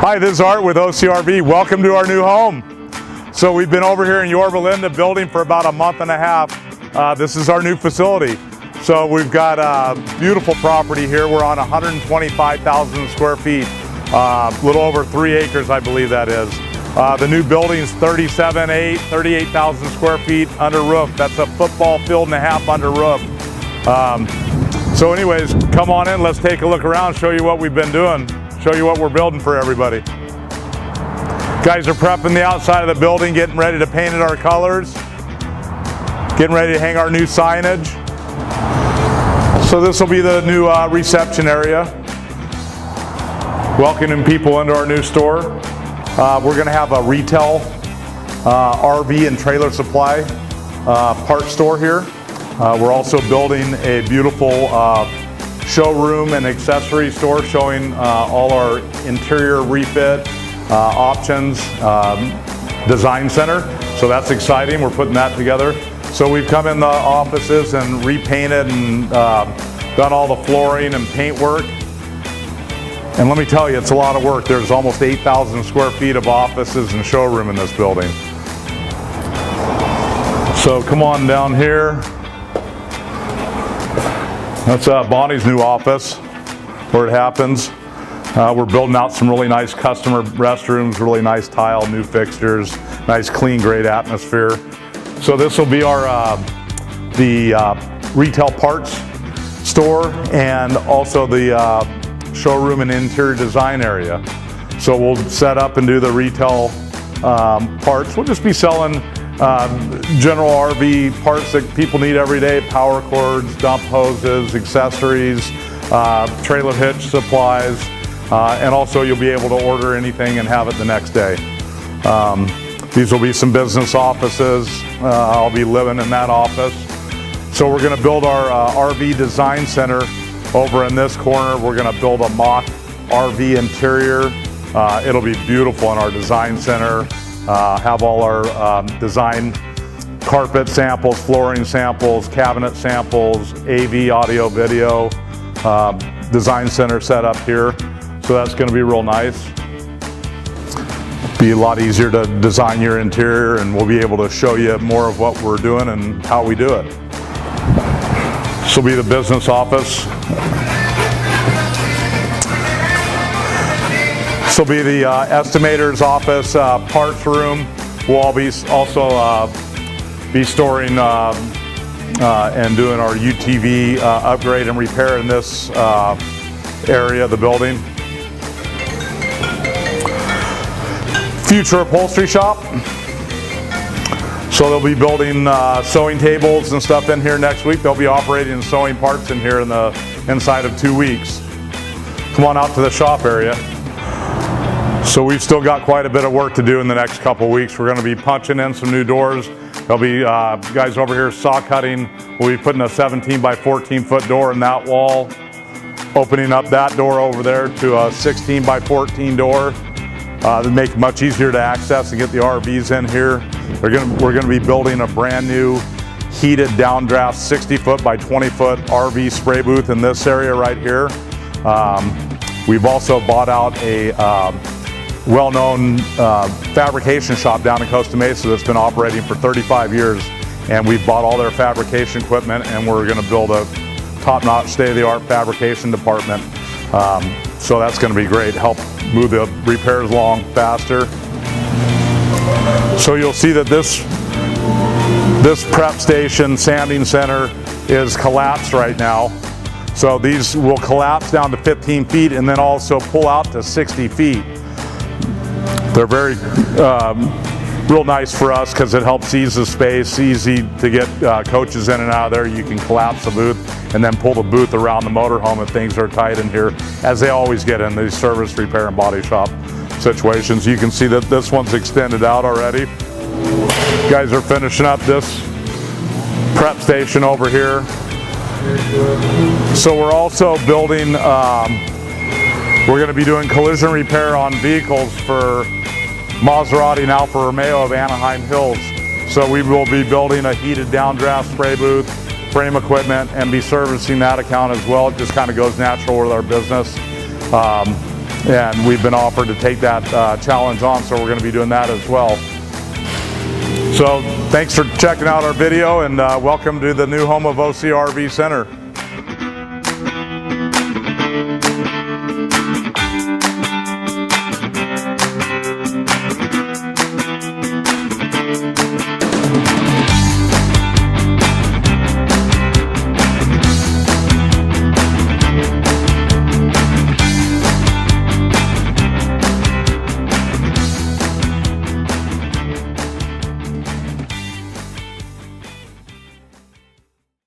Hi, this is Art with OCRV. Welcome to our new home. So we've been over here in Yorba Linda building for about a month and a half. This is our new facility. So we've got a beautiful property here. We're on 125,000 square feet, a little over 3 acres, I believe that is. The new building's 38,000 square feet under roof. That's a football field and a half under roof. So anyways, come on in, let's take a look around, show you what we've been doing, show you what we're building for everybody. Guys are prepping the outside of the building, getting ready to paint it our colors, getting ready to hang our new signage. So this will be the new reception area, welcoming people into our new store. We're going to have a retail RV and trailer supply part store here. We're also building a beautiful showroom and accessory store showing all our interior refit options, design center. So that's exciting. We're putting that together. So we've come in the offices and repainted and done all the flooring and paint work. And let me tell you, it's a lot of work. There's almost 8,000 square feet of offices and showroom in this building. So come on down here. That's Bonnie's new office, where it happens. We're building out some really nice customer restrooms, really nice tile, new fixtures, nice, clean, great atmosphere. So this will be our retail parts store and also the showroom and interior design area. So we'll set up and do the retail parts. We'll just be selling general RV parts that people need every day, power cords, dump hoses, accessories, trailer hitch supplies, and also you'll be able to order anything and have it the next day. These will be some business offices. I'll be living in that office. So we're going to build our RV design center over in this corner. We're going to build a mock RV interior. It'll be beautiful in our design center. Have all our design carpet samples, flooring samples, cabinet samples, AV, audio, video, design center set up here. So that's going to be real nice. Be a lot easier to design your interior, and we'll be able to show you more of what we're doing and how we do it. This will be the business office. This will be the estimator's office, parts room. We'll all be also be storing and doing our UTV upgrade and repair in this area of the building. Future upholstery shop. So they'll be building sewing tables and stuff in here next week. They'll be operating sewing parts in here in the inside of 2 weeks. Come on out to the shop area. So we've still got quite a bit of work to do in the next couple weeks. We're going to be punching in some new doors. There'll be guys over here saw cutting. We'll be putting a 17 by 14 foot door in that wall, opening up that door over there to a 16 by 14 door to make it much easier to access and get the RVs in here. We're going to be building a brand new heated downdraft 60 foot by 20 foot RV spray booth in this area right here. We've also bought out a well-known fabrication shop down in Costa Mesa that's been operating for 35 years, and we've bought all their fabrication equipment, and we're going to build a top-notch, state-of-the-art fabrication department. So that's going to be great, help move the repairs along faster. So you'll see that this prep station sanding center is collapsed right now. So these will collapse down to 15 feet and then also pull out to 60 feet. They're very real nice for us because it helps ease the space, easy to get coaches in and out of there. You can collapse the booth and then pull the booth around the motorhome if things are tight in here, as they always get in these service, repair, and body shop situations. You can see that this one's extended out already. Guys are finishing up this prep station over here. So we're also building, we're going to be doing collision repair on vehicles for Maserati and Alfa Romeo of Anaheim Hills. So we will be building a heated downdraft spray booth, frame equipment, and be servicing that account as well. It just kind of goes natural with our business. and we've been offered to take that challenge on, so we're going to be doing that as well. So thanks for checking out our video, and welcome to the new home of OCRV Center.